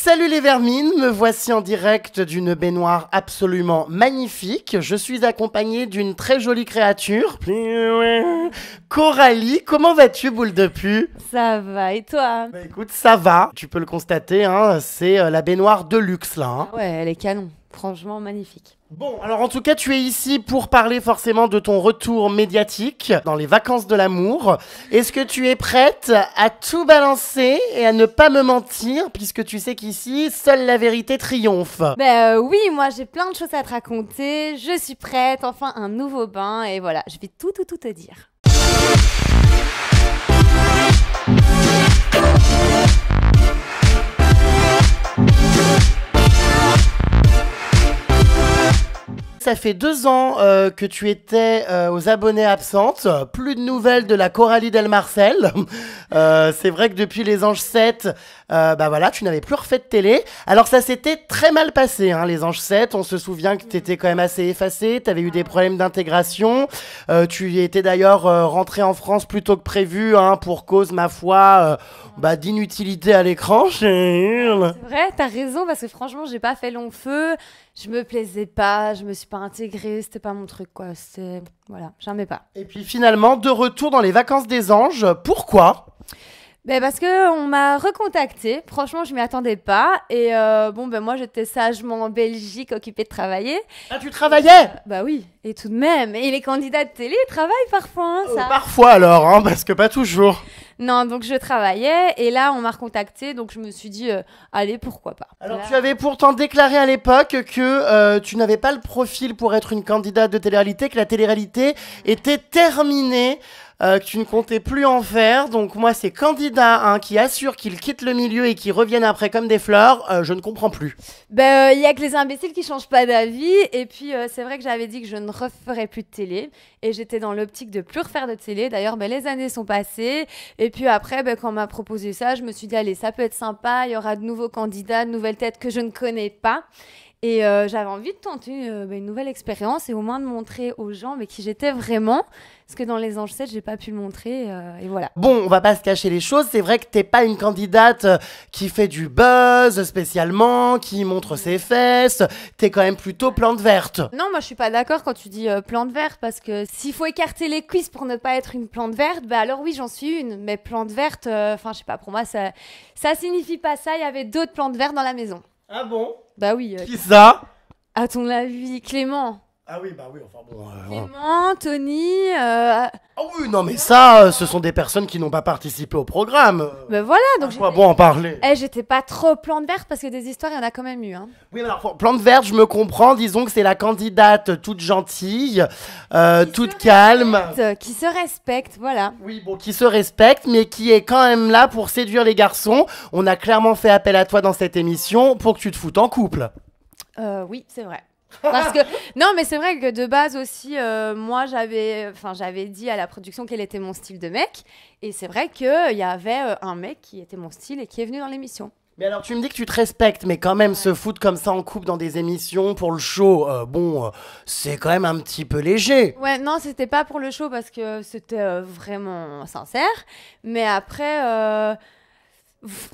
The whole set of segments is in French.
Salut les vermines, me voici en direct d'une baignoire absolument magnifique. Je suis accompagnée d'une très jolie créature. Coralie, comment vas-tu, boule de pu? Ça va, et toi? Bah écoute, ça va. Tu peux le constater, hein, c'est la baignoire de luxe là. Hein. Ouais, elle est canon. Franchement, magnifique. Bon, alors en tout cas, tu es ici pour parler forcément de ton retour médiatique dans les vacances de l'amour. Est-ce que tu es prête à tout balancer et à ne pas me mentir, puisque tu sais qu'ici, seule la vérité triomphe? Oui, moi j'ai plein de choses à te raconter. Je suis prête, enfin un nouveau bain et voilà, je vais tout te dire. Ça fait 2 ans que tu étais aux abonnés absentes. Plus de nouvelles de la Coralie Del Marcel. C'est vrai que depuis Les Anges 7, bah voilà, tu n'avais plus refait de télé. Alors ça s'était très mal passé, hein, Les Anges 7. On se souvient que tu étais quand même assez effacée. Tu avais eu des problèmes d'intégration. Tu étais d'ailleurs rentrée en France plus tôt que prévu, hein, pour cause, ma foi, d'inutilité à l'écran. C'est vrai, t'as raison, parce que franchement, j'ai pas fait long feu. Je me plaisais pas, je me suis pas intégrée, c'était pas mon truc, quoi. C'était... Voilà, j'aimais pas. Et puis finalement, de retour dans les vacances des anges. Pourquoi ? Parce que on m'a recontactée. Franchement, je m'y attendais pas. Et moi, j'étais sagement en Belgique, occupée de travailler. Ah, tu travaillais ? Bah oui, et tout de même. Et les candidats de télé travaillent parfois, hein, ça. Parfois alors, hein, parce que pas toujours. Non, donc je travaillais. Et là, on m'a recontactée. Donc je me suis dit, allez, pourquoi pas. Alors là... tu avais pourtant déclaré à l'époque que tu n'avais pas le profil pour être une candidate de télé-réalité, que la télé-réalité était terminée. Que tu ne comptais plus en faire. Donc moi, ces candidats qui assurent qu'ils quittent le milieu et qui reviennent après comme des fleurs, je ne comprends plus. Il y a que les imbéciles qui changent pas d'avis. Et puis, c'est vrai que j'avais dit que je ne referais plus de télé. Et j'étais dans l'optique de plus refaire de télé. D'ailleurs, les années sont passées. Et puis après, quand on m'a proposé ça, je me suis dit, allez, ça peut être sympa. Il y aura de nouveaux candidats, de nouvelles têtes que je ne connais pas. Et j'avais envie de tenter une nouvelle expérience et au moins de montrer aux gens qui j'étais vraiment. Parce que dans Les Anges 7, j'ai pas pu le montrer et voilà. Bon, on va pas se cacher les choses. C'est vrai que t'es pas une candidate qui fait du buzz spécialement, qui montre ses fesses. T'es quand même plutôt plante verte. Non, moi je suis pas d'accord quand tu dis plante verte parce que s'il faut écarter les cuisses pour ne pas être une plante verte, alors oui, j'en suis une. Mais plante verte, je sais pas, pour moi ça signifie pas ça. Il y avait d'autres plantes vertes dans la maison. Ah bon ? Bah oui. Qui ça ? À ton avis, Clément. Ah oui, enfin bon. Clément, Tony. Ah oui, non mais ça, ce sont des personnes qui n'ont pas participé au programme. Voilà, donc quoi bon en parler. J'étais pas trop plante verte parce que des histoires, il y en a quand même eu. Hein. Oui, mais alors, plante verte, je me comprends. Disons que c'est la candidate toute gentille, toute calme. Qui se respecte, voilà. Oui, bon, qui se respecte, mais qui est quand même là pour séduire les garçons. On a clairement fait appel à toi dans cette émission pour que tu te foutes en couple. Oui, c'est vrai. Parce que non, mais c'est vrai que de base aussi, moi j'avais dit à la production quel était mon style de mec, et c'est vrai qu'il y avait un mec qui était mon style et qui est venu dans l'émission. Mais alors tu me dis que tu te respectes, mais quand même se foutre comme ça en couple dans des émissions pour le show, c'est quand même un petit peu léger. Ouais, non, c'était pas pour le show parce que c'était vraiment sincère, mais après,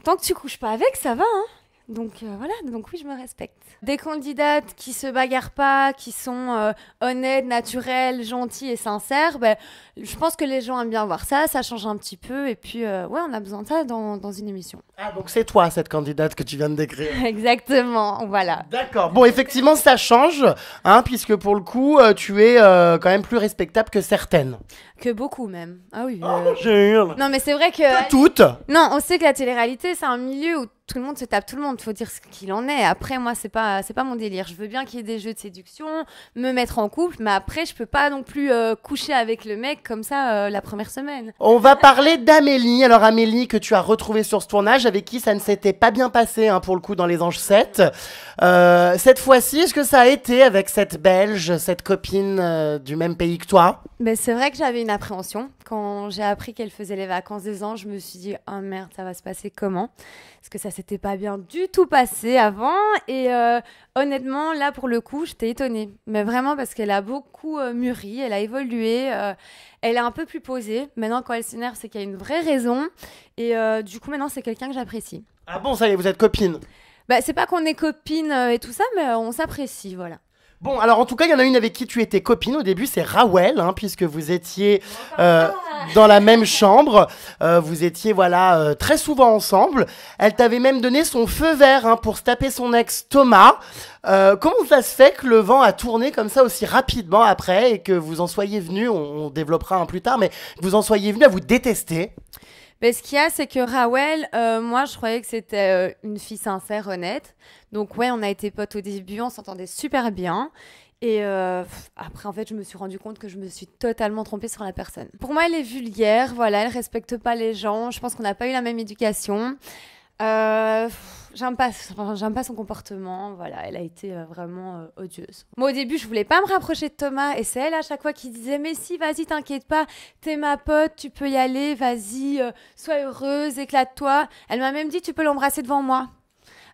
tant que tu couches pas avec, ça va, hein. Donc voilà, donc oui, je me respecte. Des candidates qui se bagarrent pas, qui sont honnêtes, naturelles, gentilles et sincères, je pense que les gens aiment bien voir ça, ça change un petit peu et puis on a besoin de ça dans une émission. Ah, donc c'est toi cette candidate que tu viens de décrire. Exactement, voilà. D'accord, bon effectivement ça change, puisque pour le coup tu es quand même plus respectable que certaines. Que beaucoup même, ah oui. Non mais c'est vrai que... Que toutes. Non, on sait que la télé-réalité c'est un milieu où tout le monde se tape tout le monde, faut dire ce qu'il en est. Après, moi, c'est pas mon délire. Je veux bien qu'il y ait des jeux de séduction, me mettre en couple, mais après, je peux pas non plus coucher avec le mec comme ça la première semaine. On va parler d'Amélie. Alors Amélie, que tu as retrouvée sur ce tournage, avec qui ça ne s'était pas bien passé, pour le coup, dans Les Anges 7. Cette fois-ci, est-ce que ça a été avec cette Belge, cette copine du même pays que toi ? C'est vrai que j'avais une appréhension. Quand j'ai appris qu'elle faisait les vacances des anges, je me suis dit « Oh merde, ça va se passer comment ?» Parce que ça s'était pas bien du tout passé avant. Et honnêtement, là, pour le coup, j'étais étonnée. Mais vraiment parce qu'elle a beaucoup mûri, elle a évolué. Elle est un peu plus posée. Maintenant, quand elle s'énerve, c'est qu'il y a une vraie raison. Et du coup, maintenant, c'est quelqu'un que j'apprécie. Ah bon, ça y est, vous êtes copines ? Bah, c'est pas qu'on est copines et tout ça, mais on s'apprécie, voilà. Bon, alors en tout cas, il y en a une avec qui tu étais copine au début, c'est Rawel, hein, puisque vous étiez dans la même chambre. Vous étiez voilà très souvent ensemble. Elle t'avait même donné son feu vert hein, pour se taper son ex Thomas. Comment ça se fait que le vent a tourné comme ça aussi rapidement après et que vous en soyez venu, on développera un plus tard, mais que vous en soyez venu à vous détester? Mais ce qu'il y a, c'est que Rawel, moi, je croyais que c'était une fille sincère, honnête. Donc, ouais, on a été potes au début, on s'entendait super bien. Et après, en fait, je me suis rendu compte que je me suis totalement trompée sur la personne. Pour moi, elle est vulgaire, voilà, elle respecte pas les gens. Je pense qu'on n'a pas eu la même éducation. J'aime pas son comportement, voilà, elle a été vraiment odieuse. Moi au début je voulais pas me rapprocher de Thomas et c'est elle à chaque fois qui disait mais si vas-y t'inquiète pas, t'es ma pote, tu peux y aller, vas-y, sois heureuse, éclate-toi. Elle m'a même dit tu peux l'embrasser devant moi.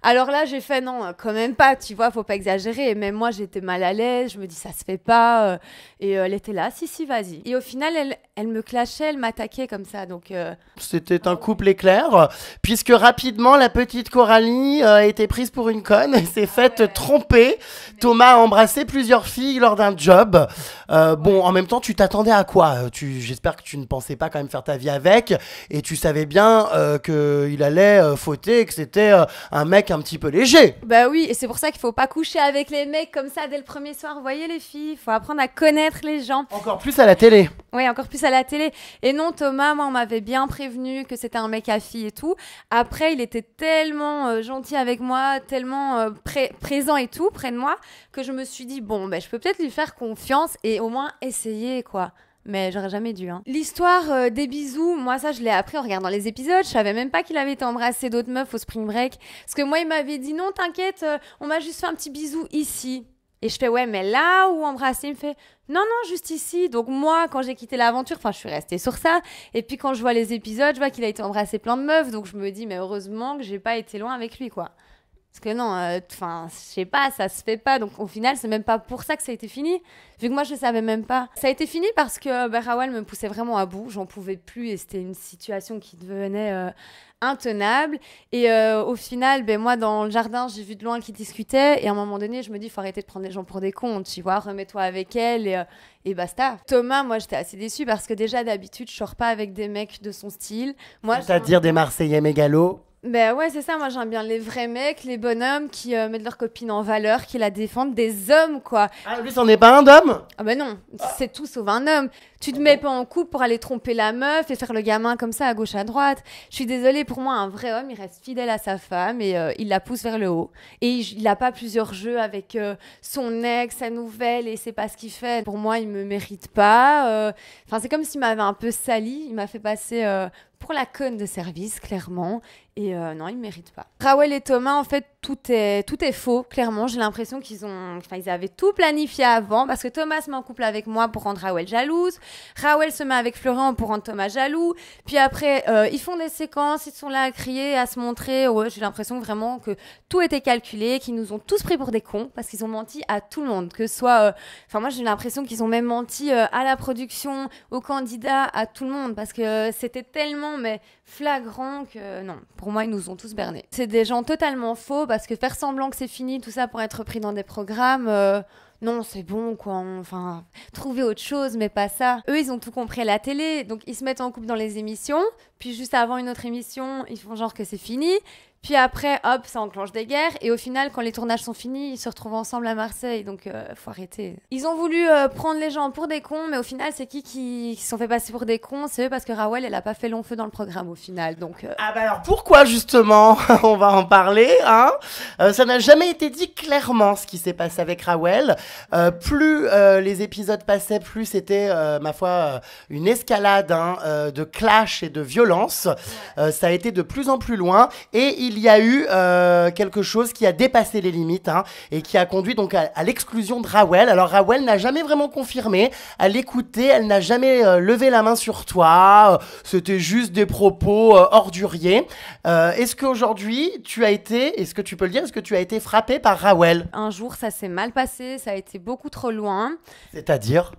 Alors là, j'ai fait non, quand même pas, tu vois, faut pas exagérer. Et même moi, j'étais mal à l'aise, je me dis ça se fait pas. Et elle était là, si, vas-y. Et au final, elle me clashait, elle m'attaquait comme ça. Donc c'était un couple éclair, puisque rapidement, la petite Coralie a été prise pour une conne et s'est faite tromper. Thomas a embrassé plusieurs filles lors d'un job. Bon, en même temps, tu t'attendais à quoi? J'espère que tu ne pensais pas quand même faire ta vie avec. Et tu savais bien qu'il allait fauter, que c'était un mec un petit peu léger. Bah oui, et c'est pour ça qu'il faut pas coucher avec les mecs comme ça dès le premier soir. Vous voyez les filles, il faut apprendre à connaître les gens. Encore plus à la télé. Oui, encore plus à la télé. Et non, Thomas, moi, on m'avait bien prévenu que c'était un mec à fille et tout. Après, il était tellement gentil avec moi, tellement présent et tout, près de moi, que je me suis dit, bon, ben, je peux peut-être lui faire confiance et au moins essayer, quoi. Mais j'aurais jamais dû. Hein. L'histoire des bisous, moi ça je l'ai appris en regardant les épisodes. Je savais même pas qu'il avait été embrassé d'autres meufs au Spring Break. Parce que moi il m'avait dit non t'inquiète, on m'a juste fait un petit bisou ici. Et je fais ouais mais là où embrasser? Il me fait non juste ici. Donc moi quand j'ai quitté l'aventure, je suis restée sur ça. Et puis quand je vois les épisodes, je vois qu'il a été embrassé plein de meufs. Donc je me dis mais heureusement que j'ai pas été loin avec lui quoi. Parce que non, je sais pas, ça se fait pas. Donc au final, c'est même pas pour ça que ça a été fini. Vu que moi, je savais même pas. Ça a été fini parce que Rawel me poussait vraiment à bout. J'en pouvais plus et c'était une situation qui devenait intenable. Et au final, moi, dans le jardin, j'ai vu de loin qu'ils discutaient. Et à un moment donné, je me dis, il faut arrêter de prendre les gens pour des cons. Tu vois, remets-toi avec elle et basta. Thomas, moi, j'étais assez déçue parce que déjà, d'habitude, je sors pas avec des mecs de son style. C'est-à-dire des Marseillais mégalos. Ben ouais, c'est ça, moi j'aime bien les vrais mecs, les bonhommes qui mettent leur copine en valeur, qui la défendent, des hommes quoi. Ah, lui, c'en est pas un d'homme? Ah ben non, c'est tout sauf un homme. Tu te mets pas en couple pour aller tromper la meuf et faire le gamin comme ça à gauche à droite. Je suis désolée, pour moi un vrai homme, il reste fidèle à sa femme et il la pousse vers le haut. Et il a pas plusieurs jeux avec son ex, sa nouvelle et c'est pas ce qu'il fait. Pour moi, il me mérite pas. Enfin, c'est comme s'il m'avait un peu sali, il m'a fait passer pour la conne de service, clairement. Et non, il ne mérite pas. Rawel et Thomas, en fait, tout est faux, clairement. J'ai l'impression qu'ils avaient tout planifié avant, parce que Thomas se met en couple avec moi pour rendre Rawel jalouse. Rawel se met avec Florent pour rendre Thomas jaloux. Puis après, ils font des séquences, ils sont là à crier, à se montrer. Ouais, j'ai l'impression vraiment que tout était calculé, qu'ils nous ont tous pris pour des cons, parce qu'ils ont menti à tout le monde. Que ce soit... moi, j'ai l'impression qu'ils ont même menti à la production, aux candidats, à tout le monde, parce que c'était tellement flagrant que non, pour moi, ils nous ont tous bernés. C'est des gens totalement faux, parce que faire semblant que c'est fini, tout ça pour être pris dans des programmes... non, c'est bon, quoi. Enfin, trouver autre chose, mais pas ça. Eux, ils ont tout compris à la télé. Donc, ils se mettent en couple dans les émissions. Puis, juste avant une autre émission, ils font genre que c'est fini. Puis après, hop, ça enclenche des guerres. Et au final, quand les tournages sont finis, ils se retrouvent ensemble à Marseille. Donc, faut arrêter. Ils ont voulu prendre les gens pour des cons, mais au final, c'est qui se sont fait passer pour des cons? C'est eux, parce que Rawel, elle a pas fait long feu dans le programme au final. Donc, Ah bah alors pourquoi justement? On va en parler. Hein ça n'a jamais été dit clairement ce qui s'est passé avec Rawel. Plus les épisodes passaient, plus c'était, ma foi, une escalade de clash et de violence. Ça a été de plus en plus loin. Et il y a eu quelque chose qui a dépassé les limites et qui a conduit donc à l'exclusion de Rawel. Alors Rawel n'a jamais vraiment confirmé. À l'écouter, elle n'a jamais levé la main sur toi. C'était juste des propos orduriers. Est-ce qu'aujourd'hui, est-ce que tu peux le dire, est-ce que tu as été frappée par Rawel? un jour, ça s'est mal passé. Ça a été beaucoup trop loin. C'est-à-dire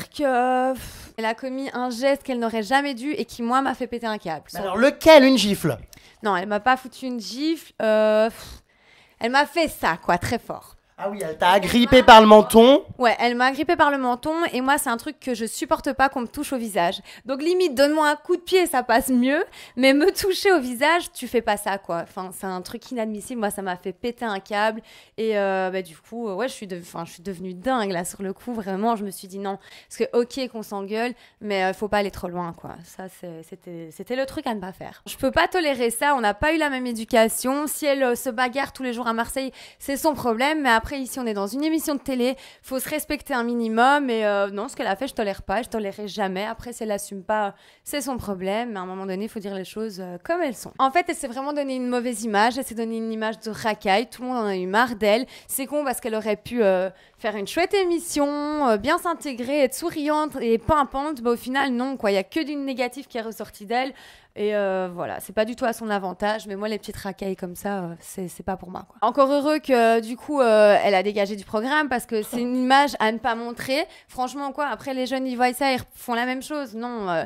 que elle a commis un geste qu'elle n'aurait jamais dû et qui, moi, m'a fait péter un câble. Alors lequel? Une gifle? Non, elle m'a pas foutu une gifle. Elle m'a fait ça, quoi, très fort. Ah oui, elle t'a agrippé par le menton. Ouais, elle m'a agrippé par le menton et moi, c'est un truc que je supporte pas qu'on me touche au visage. Donc limite, donne-moi un coup de pied, ça passe mieux, mais me toucher au visage, tu fais pas ça, quoi. Enfin, c'est un truc inadmissible. Moi, ça m'a fait péter un câble et du coup, ouais, je suis devenue dingue là sur le coup. Vraiment, je me suis dit non, parce que ok qu'on s'engueule, mais faut pas aller trop loin, quoi. Ça, c'était le truc à ne pas faire. Je peux pas tolérer ça. On n'a pas eu la même éducation. Si elle se bagarre tous les jours à Marseille, c'est son problème, mais après, ici, on est dans une émission de télé, faut se respecter un minimum. Et non, ce qu'elle a fait, je tolère pas, je tolérerai jamais. Après, si elle assume pas, c'est son problème. Mais à un moment donné, il faut dire les choses comme elles sont. En fait, elle s'est vraiment donné une mauvaise image. Elle s'est donné une image de racaille. Tout le monde en a eu marre d'elle. C'est con parce qu'elle aurait pu faire une chouette émission, bien s'intégrer, être souriante et pimpante. Bah, au final, non, quoi. Il y a que du négatif qui est ressorti d'elle. Et voilà, c'est pas du tout à son avantage, mais moi les petites racailles comme ça, c'est pas pour moi, quoi. Encore heureux que du coup elle a dégagé du programme parce que c'est une image à ne pas montrer. Franchement, quoi, après les jeunes ils voient ça, ils font la même chose. Non,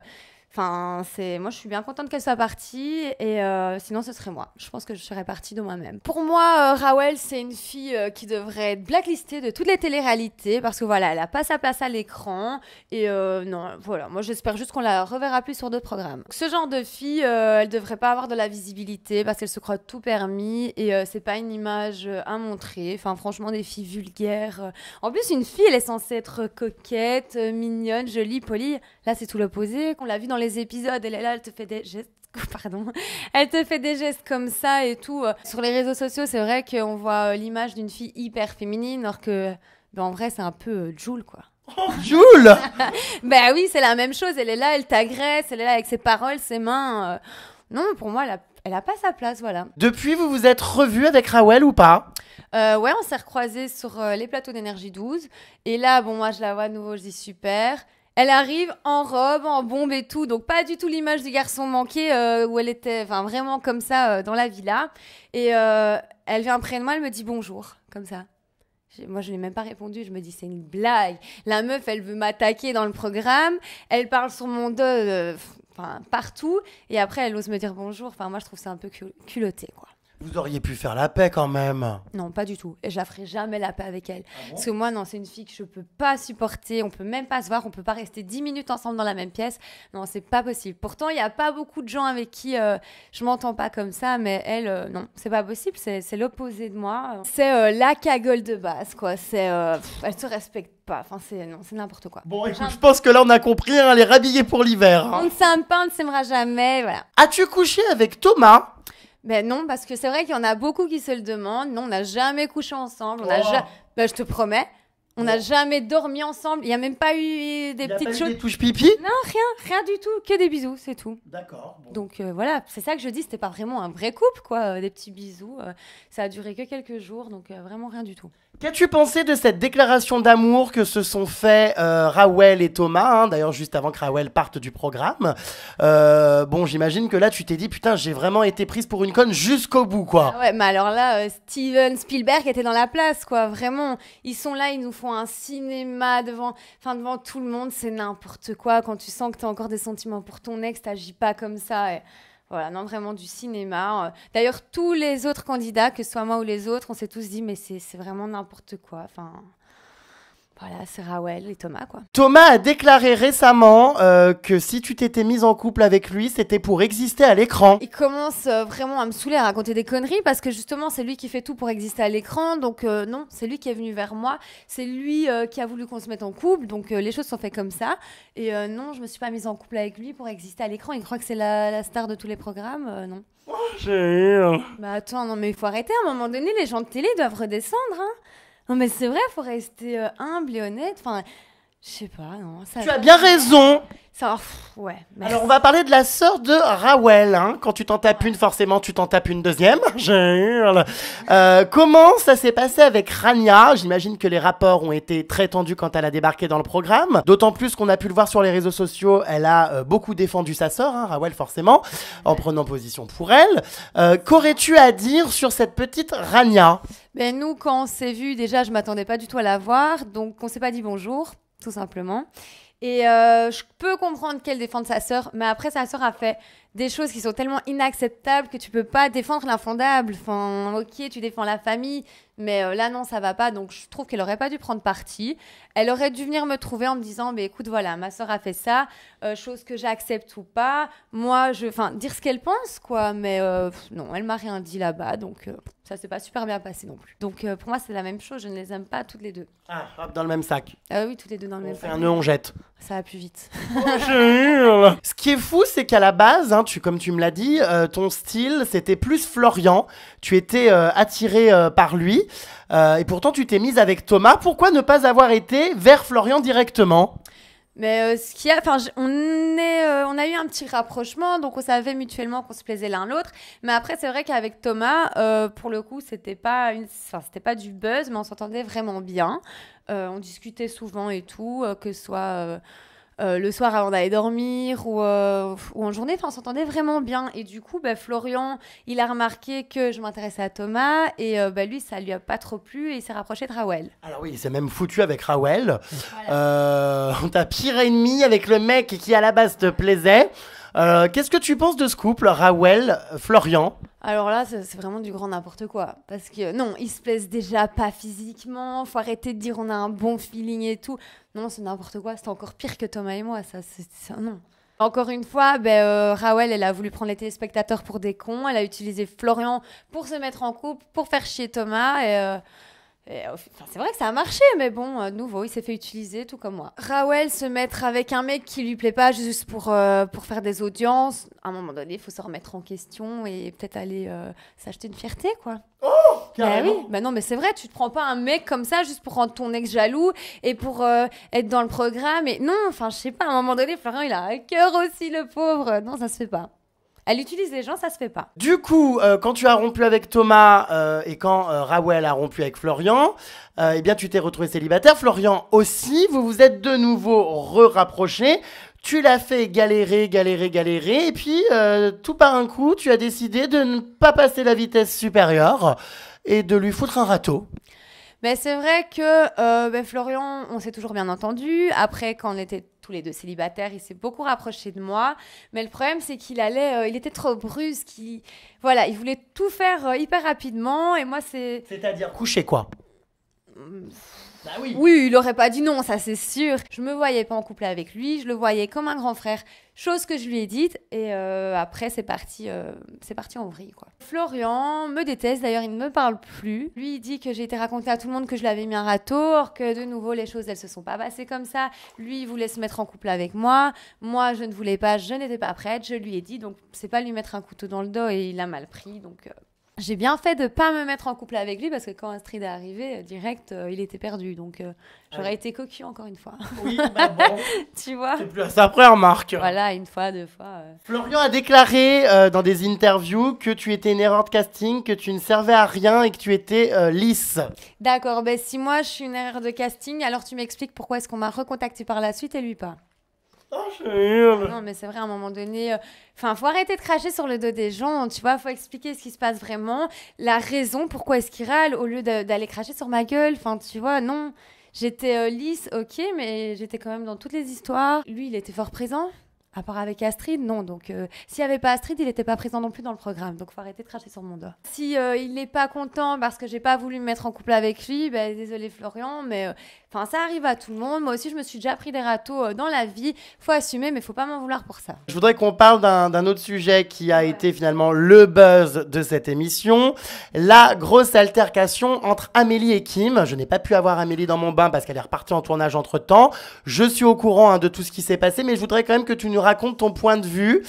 enfin, moi je suis bien contente qu'elle soit partie et sinon ce serait moi. Je pense que je serais partie de moi-même. Pour moi, Rawel, c'est une fille qui devrait être blacklistée de toutes les téléréalités parce que voilà, elle a pas sa place à l'écran et non, voilà, moi j'espère juste qu'on la reverra plus sur d'autres programmes. Ce genre de fille, elle devrait pas avoir de la visibilité parce qu'elle se croit tout permis et c'est pas une image à montrer. Enfin, franchement, des filles vulgaires. En plus, une fille, elle est censée être coquette, mignonne, jolie, polie. Là, c'est tout l'opposé. On l'a vu dans les épisodes, elle est là, elle te fait des gestes. Pardon. Elle te fait des gestes comme ça et tout. Sur les réseaux sociaux, c'est vrai qu'on voit l'image d'une fille hyper féminine, alors que, en vrai, c'est un peu Jul, quoi. Oh, Jul. Ben oui, c'est la même chose. Elle est là, elle t'agresse, elle est là avec ses paroles, ses mains. Non, pour moi, elle a pas sa place, voilà. Depuis, vous vous êtes revus avec Rawel ou pas? Ouais, on s'est recroisés sur les plateaux d'Énergie 12. Et là, bon, moi, je la vois à nouveau, je dis super. Elle arrive en robe, en bombe et tout, donc pas du tout l'image du garçon manqué où elle était vraiment comme ça dans la villa. Et elle vient près de moi, elle me dit bonjour, comme ça. Moi, je lui ai même pas répondu, je me dis c'est une blague. La meuf, elle veut m'attaquer dans le programme, elle parle sur mon dos, partout, et après, elle ose me dire bonjour. Enfin, moi, je trouve ça un peu culotté, quoi. Vous auriez pu faire la paix quand même. Non, pas du tout. Et je la ferai jamais la paix avec elle. Ah bon? Parce que moi, non, c'est une fille que je peux pas supporter. On peut même pas se voir. On peut pas rester 10 minutes ensemble dans la même pièce. Non, c'est pas possible. Pourtant, il y a pas beaucoup de gens avec qui je m'entends pas comme ça. Mais elle, non, c'est pas possible. C'est l'opposé de moi. C'est la cagole de base, quoi. Elle se respecte pas. Enfin, c'est n'importe quoi. Bon, écoute, je pense que là, on a compris, hein, elle est rhabillée pour l'hiver. On ne s'aime pas, on ne s'aimera jamais, voilà. As-tu couché avec Thomas? Ben non, parce que c'est vrai qu'il y en a beaucoup qui se le demandent. Non, on n'a jamais couché ensemble. Ben, je te promets, on n'a jamais dormi ensemble. Il n'y a même pas eu des petites choses. Des touches pipi? Non, rien du tout. Que des bisous, c'est tout. D'accord. Bon. Donc voilà, c'est ça que je dis. C'était pas vraiment un vrai couple, quoi. Des petits bisous. Ça a duré que quelques jours, donc vraiment rien du tout. Qu'as-tu pensé de cette déclaration d'amour que se sont fait Rawel et Thomas, hein, d'ailleurs juste avant que Rawel parte du programme? Bon, j'imagine que là tu t'es dit putain, j'ai vraiment été prise pour une conne jusqu'au bout, quoi. Ah ouais, mais alors là, Steven Spielberg était dans la place, quoi. Vraiment, ils sont là, ils nous font un cinéma devant tout le monde, c'est n'importe quoi. Quand tu sens que tu as encore des sentiments pour ton ex, t'agis pas comme ça. Et... Voilà, non, vraiment du cinéma. D'ailleurs, tous les autres candidats, que ce soit moi ou les autres, on s'est tous dit, mais c'est vraiment n'importe quoi. Enfin, voilà, c'est Rawel et Thomas, quoi. Thomas a déclaré récemment que si tu t'étais mise en couple avec lui, c'était pour exister à l'écran. Il commence vraiment à me saouler, à raconter des conneries, parce que justement, c'est lui qui fait tout pour exister à l'écran. Donc non, c'est lui qui est venu vers moi. C'est lui qui a voulu qu'on se mette en couple. Donc les choses sont faites comme ça. Et non, je me suis pas mise en couple avec lui pour exister à l'écran. Il croit que c'est la star de tous les programmes. Non. Oh, j'ai... Bah attends, non mais il faut arrêter. À un moment donné, les gens de télé doivent redescendre, hein. Non mais c'est vrai, faut rester humble et honnête. Enfin, je sais pas, non. Ça, tu as bien raison. Ça, ouais. Merci. Alors on va parler de la sœur de Rawel. Hein. Quand tu t'en tapes une, forcément tu t'en tapes une deuxième. Comment ça s'est passé avec Rania? J'imagine que les rapports ont été très tendus quand elle a débarqué dans le programme. D'autant plus qu'on a pu le voir sur les réseaux sociaux. Elle a beaucoup défendu sa sœur, hein, Rawel forcément, en prenant position pour elle. Qu'aurais-tu à dire sur cette petite Rania? Ben nous, quand on s'est vus, déjà, je m'attendais pas du tout à la voir. Donc on s'est pas dit bonjour, tout simplement. Et je peux comprendre qu'elle défende sa sœur, mais après, sa sœur a fait des choses qui sont tellement inacceptables que tu peux pas défendre l'infondable. Enfin, ok, tu défends la famille, mais là, non, ça va pas. Donc, je trouve qu'elle aurait pas dû prendre parti. Elle aurait dû venir me trouver en me disant, bah, écoute, voilà, ma soeur a fait ça, chose que j'accepte ou pas. Moi, enfin, dire ce qu'elle pense, quoi. Mais non, elle m'a rien dit là-bas, donc ça s'est pas super bien passé non plus. Donc, pour moi, c'est la même chose. Je ne les aime pas toutes les deux. Ah, hop, dans le même sac. Oui, toutes les deux dans le même On fait sac. un nœud, on jette. Ça va plus vite. Ce qui est fou, c'est qu'à la base, hein, comme tu me l'as dit, ton style, c'était plus Florian. Tu étais attirée par lui. Et pourtant, tu t'es mise avec Thomas. Pourquoi ne pas avoir été vers Florian directement ? Mais ce qu'il y a, enfin, on a eu un petit rapprochement, donc on savait mutuellement qu'on se plaisait l'un l'autre. Mais après, c'est vrai qu'avec Thomas, pour le coup, c'était pas du buzz, mais on s'entendait vraiment bien. On discutait souvent et tout, que ce soit le soir avant d'aller dormir ou en journée. Enfin, on s'entendait vraiment bien. Et du coup, Florian, il a remarqué que je m'intéressais à Thomas et lui, ça lui a pas trop plu et il s'est rapproché de Rawel. Alors oui, il s'est même foutu avec Rawel. Voilà. Ta pire ennemie avec le mec qui à la base te plaisait. Qu'est-ce que tu penses de ce couple, Rawel-Florian ? Alors là, c'est vraiment du grand n'importe quoi. Parce que non, ils se plaisent déjà pas physiquement. Faut arrêter de dire on a un bon feeling et tout. Non, c'est n'importe quoi. C'est encore pire que Thomas et moi. Ça, non. Encore une fois, Rawel, elle a voulu prendre les téléspectateurs pour des cons. Elle a utilisé Florian pour se mettre en couple, pour faire chier Thomas. C'est vrai que ça a marché, mais bon, nouveau, il s'est fait utiliser, tout comme moi. Rawel se mettre avec un mec qui lui plaît pas juste pour faire des audiences, à un moment donné, il faut se remettre en question et peut-être aller s'acheter une fierté, quoi. Oh, carrément. Oui, non, mais c'est vrai, tu te prends pas un mec comme ça juste pour rendre ton ex jaloux et pour être dans le programme. Et non, enfin, je sais pas, à un moment donné, Florian, il a un cœur aussi, le pauvre. Non, ça se fait pas. Elle utilise les gens, ça se fait pas. Du coup, quand tu as rompu avec Thomas et quand Rawel a rompu avec Florian, eh bien tu t'es retrouvé célibataire. Florian aussi, vous vous êtes de nouveau rapprochés. Tu l'as fait galérer. Et puis, tout par un coup, tu as décidé de ne pas passer la vitesse supérieure et de lui foutre un râteau. Mais c'est vrai que Florian, on s'est toujours bien entendu. Après, quand on était tous les deux célibataires, il s'est beaucoup rapproché de moi. Mais le problème, c'est qu'il il était trop brusque. Il voulait tout faire hyper rapidement. Et moi, C'est-à-dire coucher, quoi. Bah oui. Oui, il aurait pas dit non, ça c'est sûr. Je me voyais pas en couple avec lui, je le voyais comme un grand frère, chose que je lui ai dite. Et après, c'est parti en vrille, quoi. Florian me déteste, d'ailleurs, il ne me parle plus. Lui, il dit que j'ai été raconter à tout le monde que je l'avais mis un râteau, or que de nouveau, les choses, elles se sont pas passées comme ça. Lui, il voulait se mettre en couple avec moi. Moi, je ne voulais pas, je n'étais pas prête, je lui ai dit. Donc, c'est pas lui mettre un couteau dans le dos et il a mal pris, donc... J'ai bien fait de pas me mettre en couple avec lui parce que quand Astrid est arrivée, direct, il était perdu. Donc, j'aurais été cocu encore une fois. Oui, bah bon. Tu vois ? C'est plus à ça après, remarque. Voilà, une fois, deux fois. Florian a déclaré dans des interviews que tu étais une erreur de casting, que tu ne servais à rien et que tu étais lisse. D'accord, si moi je suis une erreur de casting, alors tu m'expliques pourquoi est-ce qu'on m'a recontacté par la suite et lui pas ? Non, mais c'est vrai, à un moment donné, faut arrêter de cracher sur le dos des gens, tu vois, faut expliquer ce qui se passe vraiment, la raison, pourquoi est-ce qu'il râle, au lieu d'aller cracher sur ma gueule, tu vois, non, j'étais lisse, ok, mais j'étais quand même dans toutes les histoires. Lui, il était fort présent, à part avec Astrid, non, donc s'il n'y avait pas Astrid, il n'était pas présent non plus dans le programme, donc faut arrêter de cracher sur mon dos. Si il n'est pas content parce que j'ai pas voulu me mettre en couple avec lui, désolé Florian, mais... ça arrive à tout le monde. Moi aussi, je me suis déjà pris des râteaux dans la vie. Faut assumer, mais faut pas m'en vouloir pour ça. Je voudrais qu'on parle d'un autre sujet qui a été finalement le buzz de cette émission. La grosse altercation entre Amélie et Kim. Je n'ai pas pu avoir Amélie dans mon bain parce qu'elle est repartie en tournage entre-temps. Je suis au courant de tout ce qui s'est passé, mais je voudrais quand même que tu nous racontes ton point de vue.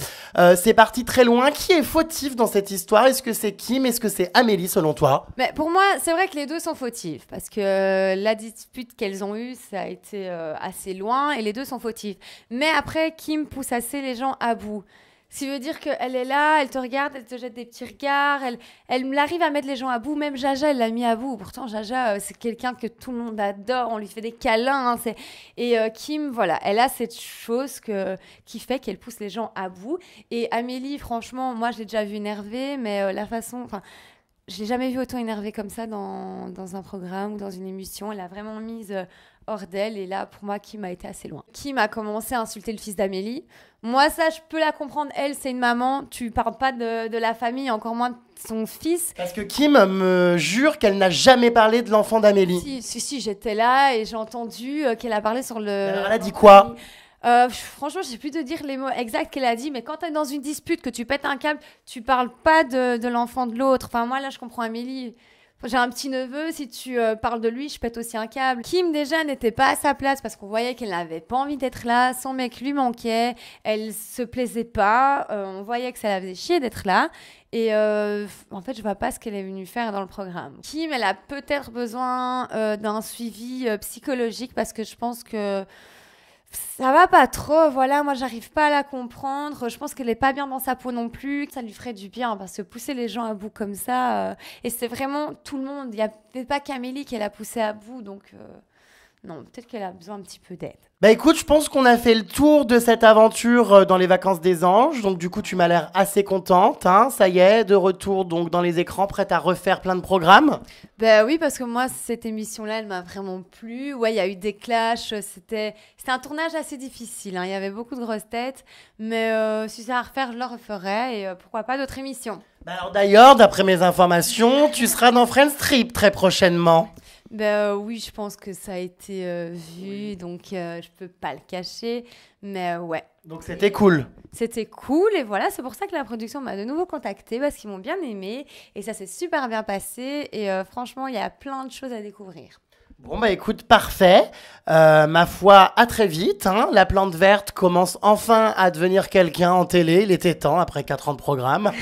C'est parti très loin. Qui est fautif dans cette histoire ? Est-ce que c'est Kim ? Est-ce que c'est Amélie selon toi ? Mais pour moi, c'est vrai que les deux sont fautifs parce que la dispute qu'elles ont eue, ça a été assez loin et les deux sont fautifs. Mais après, Kim pousse assez les gens à bout. Ce qui veut dire qu'elle est là, elle te regarde, elle te jette des petits regards, elle arrive à mettre les gens à bout. Même Jaja, elle l'a mis à bout. Pourtant, Jaja, c'est quelqu'un que tout le monde adore, on lui fait des câlins. Et Kim, voilà, elle a cette chose qui fait qu'elle pousse les gens à bout. Et Amélie, franchement, moi, je l'ai déjà vue énervée, mais la façon... Je l'ai jamais vue autant énervée comme ça dans un programme ou dans une émission. Elle a vraiment mise hors d'elle. Et là, pour moi, Kim a été assez loin. Kim a commencé à insulter le fils d'Amélie. Moi, ça, je peux la comprendre. Elle, c'est une maman. Tu parles pas de la famille, encore moins de son fils. Parce que Kim me jure qu'elle n'a jamais parlé de l'enfant d'Amélie. Si, j'étais là et j'ai entendu qu'elle a parlé sur le... Alors, elle a dit quoi ? Franchement, je sais plus te dire les mots exacts qu'elle a dit, mais quand tu es dans une dispute, que tu pètes un câble, tu parles pas de l'enfant de l'autre. Enfin, moi, là, je comprends Amélie. J'ai un petit neveu, si tu parles de lui, je pète aussi un câble. Kim, déjà, n'était pas à sa place parce qu'on voyait qu'elle n'avait pas envie d'être là. Son mec lui manquait. Elle se plaisait pas. On voyait que ça la faisait chier d'être là. Et en fait, je vois pas ce qu'elle est venue faire dans le programme. Kim, elle a peut-être besoin d'un suivi psychologique parce que je pense que ça va pas trop, voilà, moi j'arrive pas à la comprendre, je pense qu'elle est pas bien dans sa peau non plus, ça lui ferait du bien parce que pousser les gens à bout comme ça, et c'est vraiment tout le monde, il y avait pas qu'Amélie qui l'a poussée à bout, donc non, peut-être qu'elle a besoin un petit peu d'aide. Bah écoute, je pense qu'on a fait le tour de cette aventure dans les vacances des anges, donc du coup tu m'as l'air assez contente, hein, ça y est, de retour donc dans les écrans, prête à refaire plein de programmes. Ben oui, parce que moi, cette émission-là, elle m'a vraiment plu. Ouais, il y a eu des clashs. C'était un tournage assez difficile, hein. Il y avait beaucoup de grosses têtes. Mais si c'est à refaire, je le referai. Et pourquoi pas d'autres émissions. Bah alors d'ailleurs, d'après mes informations, tu seras dans Friends Trip très prochainement. Ben oui, je pense que ça a été vu. Donc, je peux pas le cacher. Mais ouais. Donc c'était cool. C'était cool et voilà, c'est pour ça que la production m'a de nouveau contactée parce qu'ils m'ont bien aimé et ça s'est super bien passé et franchement, il y a plein de choses à découvrir. Bon bah écoute, parfait. Ma foi, à très vite, hein. La plante verte commence enfin à devenir quelqu'un en télé. Il était temps, après 4 ans de programme.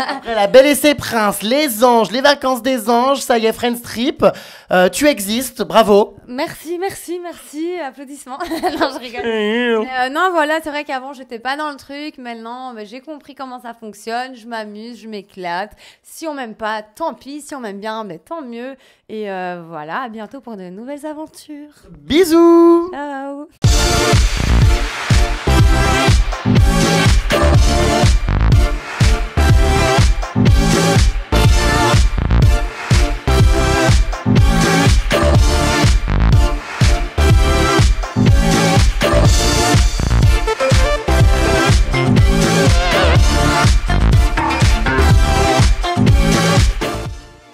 Après La Belle et ses Princes, Les Anges, Les Vacances des Anges, ça y est, Friends Trip. Tu existes, bravo. Merci, applaudissements. Non, je rigole. Non, voilà, c'est vrai qu'avant, j'étais pas dans le truc. Maintenant, j'ai compris comment ça fonctionne. Je m'amuse, je m'éclate. Si on m'aime pas, tant pis. Si on m'aime bien, tant mieux. Et voilà, à bientôt pour de nouvelles aventures. Bisous. Ciao.